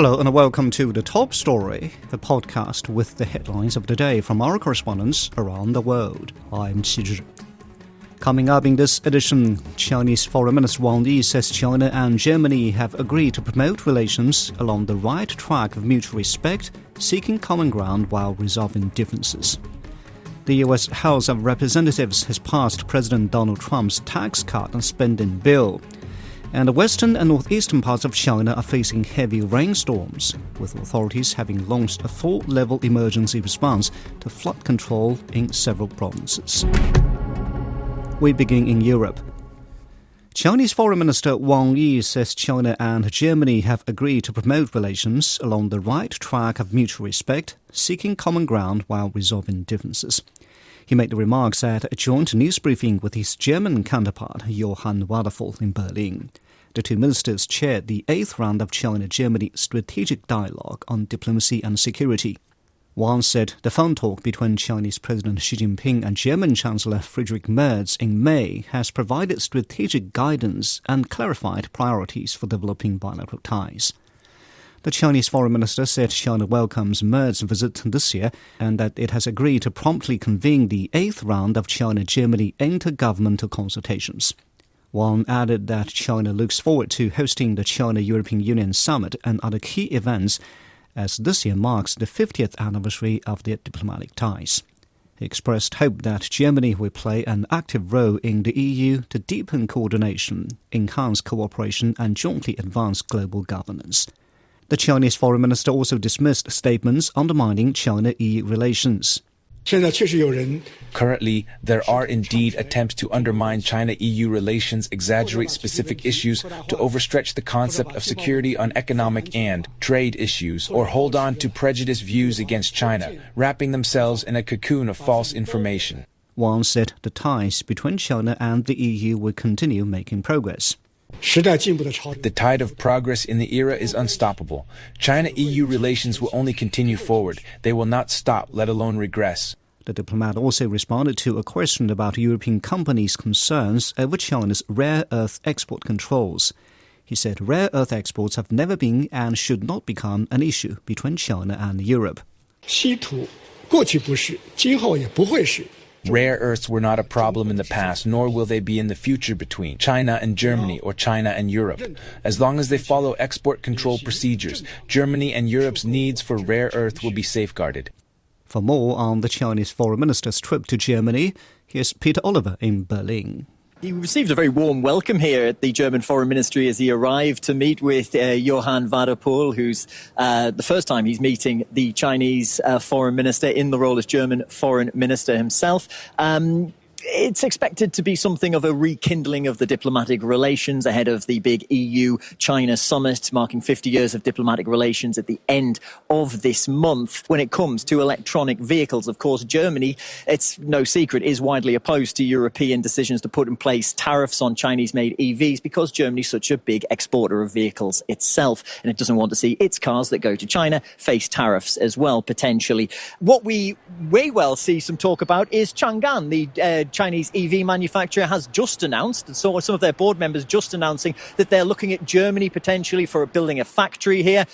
Hello and welcome to The Top Story, the podcast with the headlines of the day from our correspondents around the world. I'm Qi. Coming up in this edition, Chinese Foreign Minister Wang Yi says China and Germany have agreed to promote relations along the right track of mutual respect, seeking common ground while resolving differences. The U.S. House of Representatives has passed President Donald Trump's tax cut and spending bill. And the western and northeastern parts of China are facing heavy rainstorms, with authorities having launched a 4-level emergency response to flood control in several provinces. We begin in Europe. Chinese Foreign Minister Wang Yi says China and Germany have agreed to promote relations along the right track of mutual respect, seeking common ground while resolving differences. He made the remarks at a joint news briefing with his German counterpart, Johann Waderfall, in Berlin. The two ministers chaired the 8th round of China-Germany strategic dialogue on diplomacy and security. Wang said the phone talk between Chinese President Xi Jinping and German Chancellor Friedrich Merz in May has provided strategic guidance and clarified priorities for developing bilateral ties. The Chinese foreign minister said China welcomes Merz's visit this year and that it has agreed to promptly convene the 8th round of China-Germany intergovernmental consultations. Wang added that China looks forward to hosting the China-European Union Summit and other key events, as this year marks the 50th anniversary of their diplomatic ties. He expressed hope that Germany will play an active role in the EU to deepen coordination, enhance cooperation and jointly advance global governance. The Chinese foreign minister also dismissed statements undermining China-EU relations. Currently, there are indeed attempts to undermine China-EU relations, exaggerate specific issues, to overstretch the concept of security on economic and trade issues, or hold on to prejudiced views against China, wrapping themselves in a cocoon of false information. Wang said the ties between China and the EU will continue making progress. The tide of progress in the era is unstoppable. China-EU relations will only continue forward. They will not stop, let alone regress. The diplomat also responded to a question about European companies' concerns over China's rare earth export controls. He said rare earth exports have never been and should not become an issue between China and Europe. Rare earths were not a problem in the past, nor will they be in the future between China and Germany or China and Europe. As long as they follow export control procedures, Germany and Europe's needs for rare earth will be safeguarded. For more on the Chinese foreign minister's trip to Germany, here's Peter Oliver in Berlin. He received a very warm welcome here at the German Foreign Ministry as he arrived to meet with Johann Waderfall, who's the first time he's meeting the Chinese Foreign Minister in the role as German Foreign Minister himself. It's expected to be something of a rekindling of the diplomatic relations ahead of the big EU-China summit, marking 50 years of diplomatic relations at the end of this month. When it comes to electronic vehicles, of course, Germany, it's no secret, is widely opposed to European decisions to put in place tariffs on Chinese-made EVs because Germany's such a big exporter of vehicles itself, and it doesn't want to see its cars that go to China face tariffs as well, potentially. What we may well see some talk about is Chang'an, the Chinese EV manufacturer has just announced, and so some of their board members just announcing that they're looking at Germany potentially for building a factory here.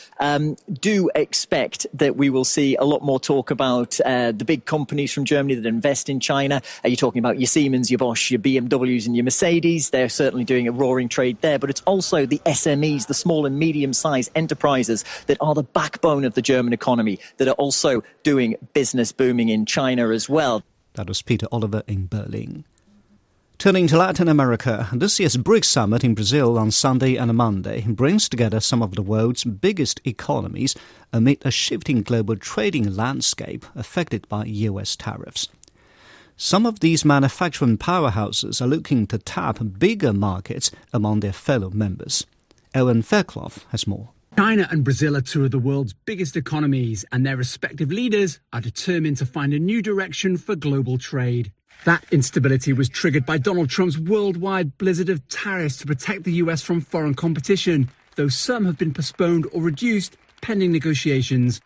Do expect that we will see a lot more talk about the big companies from Germany that invest in China. You're talking about your Siemens, your Bosch, your BMWs and your Mercedes. They're certainly doing a roaring trade there, but it's also the SMEs, the small and medium-sized enterprises that are the backbone of the German economy that are also doing business booming in China as well. That was Peter Oliver in Berlin. Turning to Latin America, this year's BRICS summit in Brazil on Sunday and Monday brings together some of the world's biggest economies amid a shifting global trading landscape affected by US tariffs. Some of these manufacturing powerhouses are looking to tap bigger markets among their fellow members. Owen Fairclough has more. China and Brazil are two of the world's biggest economies, and their respective leaders are determined to find a new direction for global trade. That instability was triggered by Donald Trump's worldwide blizzard of tariffs to protect the US from foreign competition, though some have been postponed or reduced pending negotiations.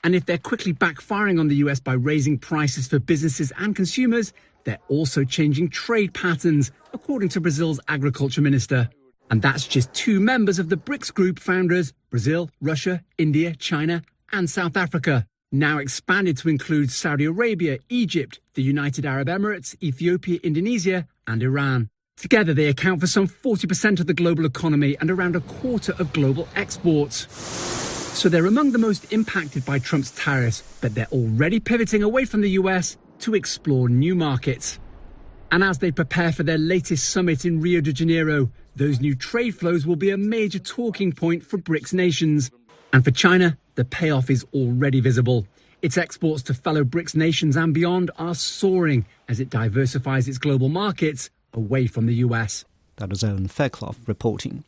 And if they're quickly backfiring on the US by raising prices for businesses and consumers, they're also changing trade patterns, according to Brazil's agriculture minister. And that's just 2 members of the BRICS group founders, Brazil, Russia, India, China, and South Africa, now expanded to include Saudi Arabia, Egypt, the United Arab Emirates, Ethiopia, Indonesia, and Iran. Together, they account for some 40% of the global economy and around a quarter of global exports. So they're among the most impacted by Trump's tariffs, but they're already pivoting away from the US to explore new markets. And as they prepare for their latest summit in Rio de Janeiro, those new trade flows will be a major talking point for BRICS nations. And for China, the payoff is already visible. Its exports to fellow BRICS nations and beyond are soaring as it diversifies its global markets away from the US. That is Owen Fairclough reporting.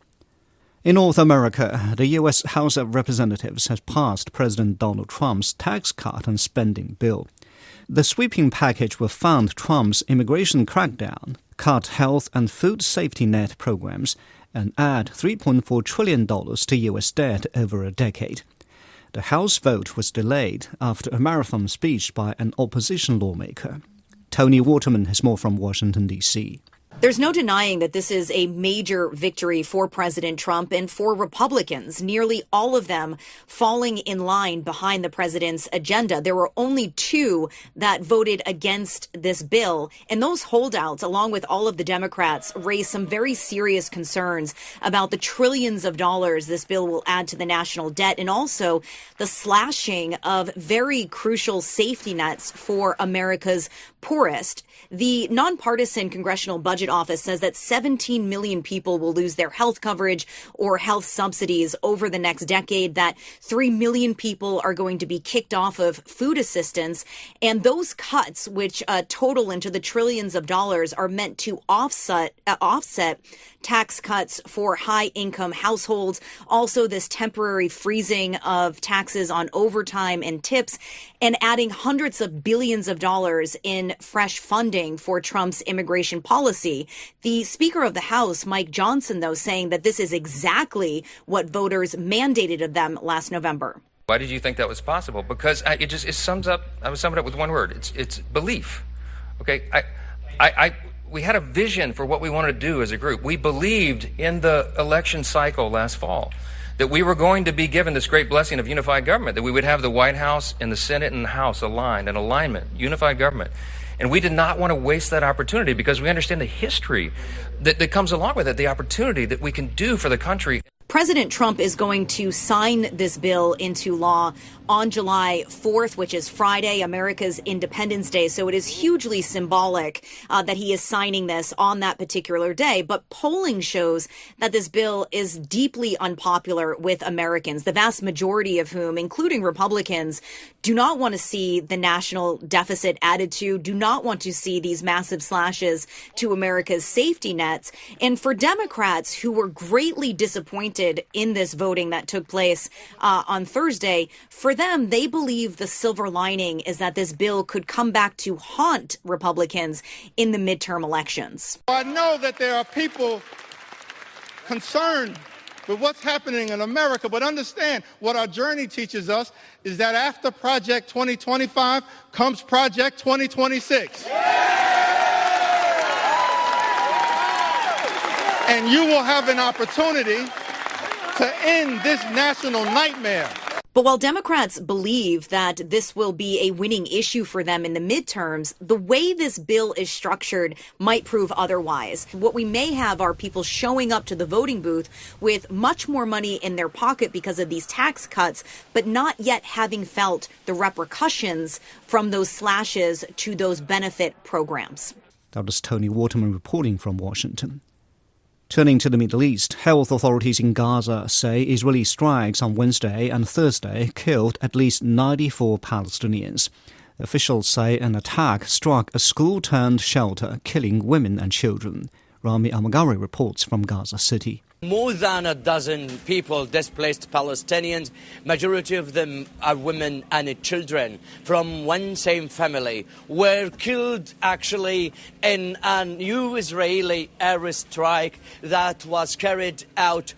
In North America, the U.S. House of Representatives has passed President Donald Trump's tax cut and spending bill. The sweeping package will fund Trump's immigration crackdown, cut health and food safety net programs, and add $3.4 trillion to U.S. debt over a decade. The House vote was delayed after a marathon speech by an opposition lawmaker. Tony Waterman has more from Washington, D.C. There's no denying that this is a major victory for President Trump and for Republicans, nearly all of them falling in line behind the president's agenda. There were only 2 that voted against this bill, and those holdouts, along with all of the Democrats, raised some very serious concerns about the trillions of dollars this bill will add to the national debt, and also the slashing of very crucial safety nets for America's poorest. The nonpartisan Congressional Budget Office says that 17 million people will lose their health coverage or health subsidies over the next decade, that 3 million people are going to be kicked off of food assistance. And those cuts, which total into the trillions of dollars, are meant to offset tax cuts for high-income households. Also, this temporary freezing of taxes on overtime and tips, and adding hundreds of billions of dollars in fresh funding for Trump's immigration policy. The Speaker of the House, Mike Johnson, though, saying that this is exactly what voters mandated of them last November. Why did you think that was possible? Because I would sum it up with one word. It's belief. Okay, we had a vision for what we wanted to do as a group. We believed in the election cycle last fall that we were going to be given this great blessing of unified government, that we would have the White House and the Senate and the House aligned, in alignment, unified government. And we did not want to waste that opportunity because we understand the history that comes along with it, the opportunity that we can do for the country. President Trump is going to sign this bill into law on July 4th, which is Friday, America's Independence Day. So it is hugely symbolic that he is signing this on that particular day. But polling shows that this bill is deeply unpopular with Americans, the vast majority of whom, including Republicans, do not want to see the national deficit added to, do not want to see these massive slashes to America's safety nets. And for Democrats who were greatly disappointed in this voting that took place on Thursday, for them, they believe the silver lining is that this bill could come back to haunt Republicans in the midterm elections. I know that there are people concerned with what's happening in America, but understand what our journey teaches us is that after Project 2025 comes Project 2026. And you will have an opportunity to end this national nightmare. But while Democrats believe that this will be a winning issue for them in the midterms, the way this bill is structured might prove otherwise. What we may have are people showing up to the voting booth with much more money in their pocket because of these tax cuts, but not yet having felt the repercussions from those slashes to those benefit programs. That was Tony Waterman reporting from Washington. Turning to the Middle East, health authorities in Gaza say Israeli strikes on Wednesday and Thursday killed at least 94 Palestinians. Officials say an attack struck a school-turned-shelter, killing women and children. Rami Amagari reports from Gaza City. More than a dozen people, displaced Palestinians, majority of them are women and children from one same family, were killed actually in a new Israeli airstrike that was carried out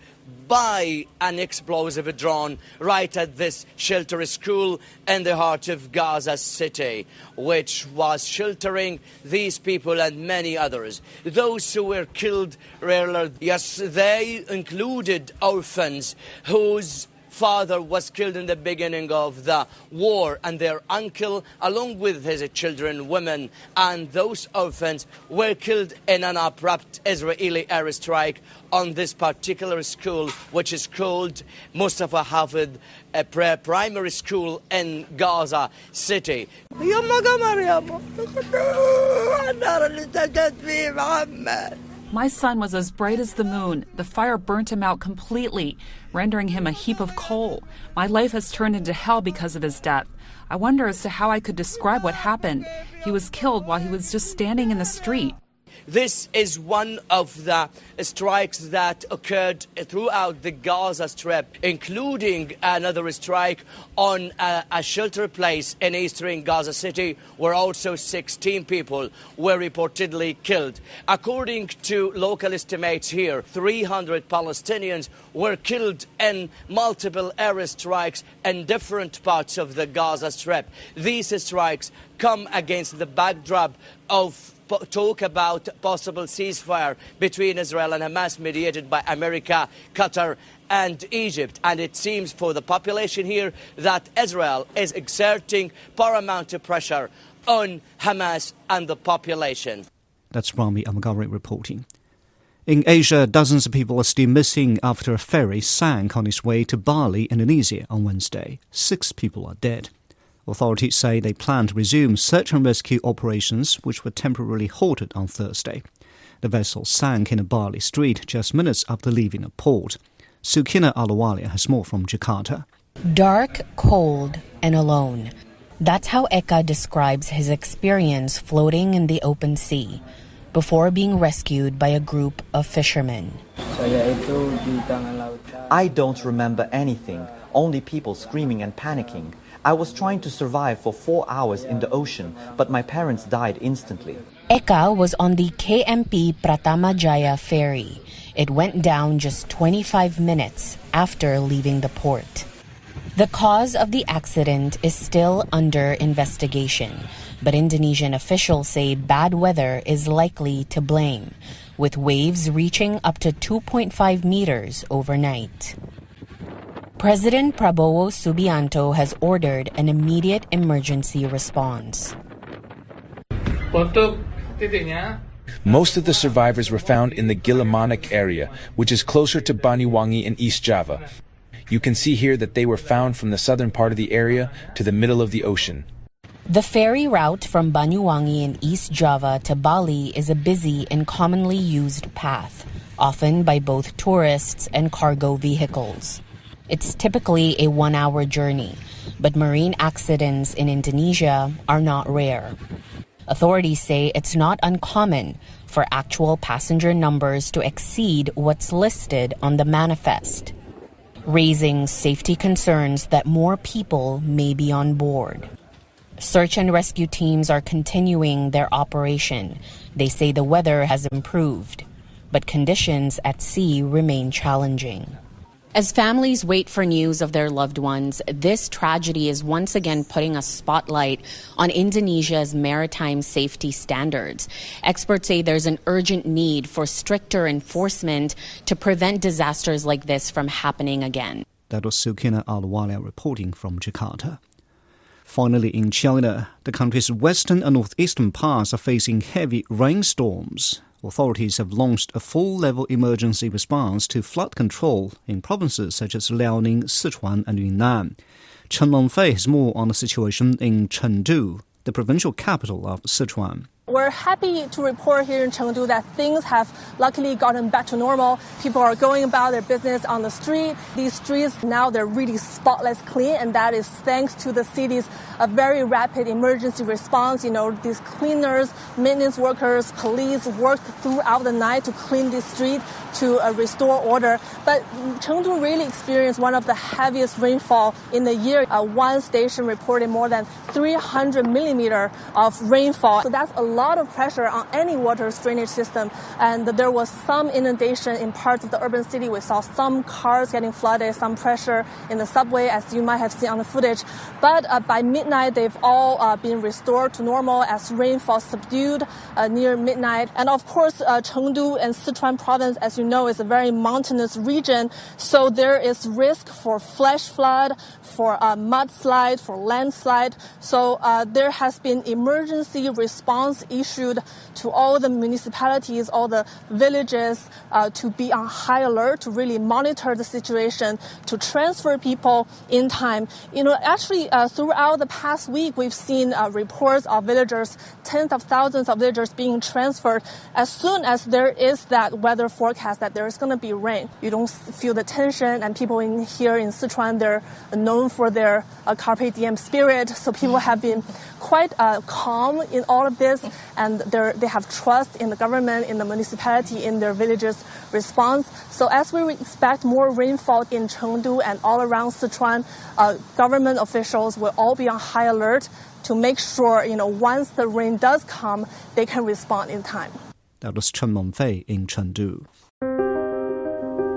by an explosive drone right at this shelter school in the heart of Gaza City, which was sheltering these people and many others. Those who were killed were, yes, they included orphans whose father was killed in the beginning of the war, and their uncle, along with his children, women, and those orphans were killed in an abrupt Israeli airstrike on this particular school, which is called Mustafa Hafid Primary School in Gaza City. My son was as bright as the moon. The fire burnt him out completely, rendering him a heap of coal. My life has turned into hell because of his death. I wonder as to how I could describe what happened. He was killed while he was just standing in the street. This is one of the strikes that occurred throughout the Gaza Strip, including another strike on a shelter place in eastern Gaza City, where also 16 people were reportedly killed. According to local estimates here, 300 Palestinians were killed in multiple airstrikes in different parts of the Gaza Strip. These strikes come against the backdrop of talk about possible ceasefire between Israel and Hamas, mediated by America, Qatar and Egypt. And it seems for the population here that Israel is exerting paramount pressure on Hamas and the population. That's Rami Amagari reporting. In Asia, dozens of people are still missing after a ferry sank on its way to Bali, Indonesia on Wednesday. 6 people are dead. Authorities say they plan to resume search and rescue operations, which were temporarily halted on Thursday. The vessel sank in a Bali street just minutes after leaving a port. Sukina Alawalia has more from Jakarta. Dark, cold, and alone. That's how Eka describes his experience floating in the open sea before being rescued by a group of fishermen. I don't remember anything, only people screaming and panicking. I was trying to survive for 4 hours in the ocean, but my parents died instantly. Eka was on the KMP Pratama Jaya ferry. It went down just 25 minutes after leaving the port. The cause of the accident is still under investigation, but Indonesian officials say bad weather is likely to blame, with waves reaching up to 2.5 meters overnight. President Prabowo Subianto has ordered an immediate emergency response. Most of the survivors were found in the Gilimanuk area, which is closer to Banyuwangi in East Java. You can see here that they were found from the southern part of the area to the middle of the ocean. The ferry route from Banyuwangi in East Java to Bali is a busy and commonly used path, often by both tourists and cargo vehicles. It's typically a 1-hour journey, but marine accidents in Indonesia are not rare. Authorities say it's not uncommon for actual passenger numbers to exceed what's listed on the manifest, raising safety concerns that more people may be on board. Search and rescue teams are continuing their operation. They say the weather has improved, but conditions at sea remain challenging. As families wait for news of their loved ones, this tragedy is once again putting a spotlight on Indonesia's maritime safety standards. Experts say there's an urgent need for stricter enforcement to prevent disasters like this from happening again. That was Sukina Alawalia reporting from Jakarta. Finally, in China, the country's western and northeastern parts are facing heavy rainstorms. Authorities have launched a full-level emergency response to flood control in provinces such as Liaoning, Sichuan and Yunnan. Chen Longfei has more on the situation in Chengdu, the provincial capital of Sichuan. We're happy to report here in Chengdu that things have luckily gotten back to normal. People are going about their business on the street. These streets now, they're really spotless clean, and that is thanks to the city's very rapid emergency response. These cleaners, maintenance workers, police worked throughout the night to clean this street to restore order. But Chengdu really experienced one of the heaviest rainfall in the year. One station reported more than 300 millimeters of rainfall. So that's a lot of pressure on any water drainage system, and there was some inundation in parts of the urban city. We saw some cars getting flooded, some pressure in the subway, as you might have seen on the footage. But by midnight, they've all been restored to normal as rainfall subdued near midnight. And of course, Chengdu and Sichuan province, as you know, is a very mountainous region, so there is risk for flash flood, for mudslide, for landslide. So there has been emergency response issued to all the municipalities, all the villages, to be on high alert, to really monitor the situation, to transfer people in time. Actually, throughout the past week, we've seen reports of villagers, tens of thousands of villagers being transferred as soon as there is that weather forecast that there's going to be rain. You don't feel the tension, and people here in Sichuan, they're known for their carpe diem spirit, so people have been quite calm in all of this, and they have trust in the government, in the municipality, in their villages' response. So as we expect more rainfall in Chengdu and all around Sichuan, government officials will all be on high alert to make sure, once the rain does come, they can respond in time. That was Chen Mengfei in Chengdu.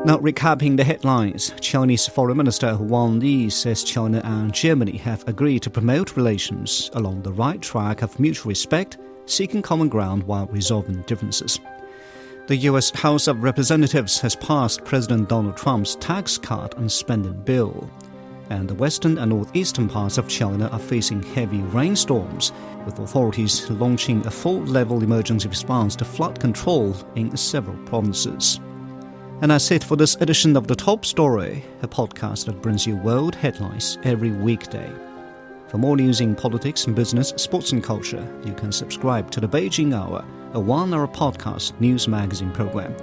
Now, recapping the headlines, Chinese Foreign Minister Wang Yi says China and Germany have agreed to promote relations along the right track of mutual respect, seeking common ground while resolving differences. The U.S. House of Representatives has passed President Donald Trump's tax cut and spending bill. And the western and northeastern parts of China are facing heavy rainstorms, with authorities launching a full-level emergency response to flood control in several provinces. And that's it for this edition of The Top Story, a podcast that brings you world headlines every weekday. For more news in politics, business, sports and culture, you can subscribe to the Beijing Hour, a one-hour podcast news magazine program.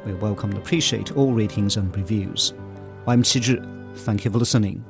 We welcome and appreciate all ratings and reviews. I'm Qi Zhi. Thank you for listening.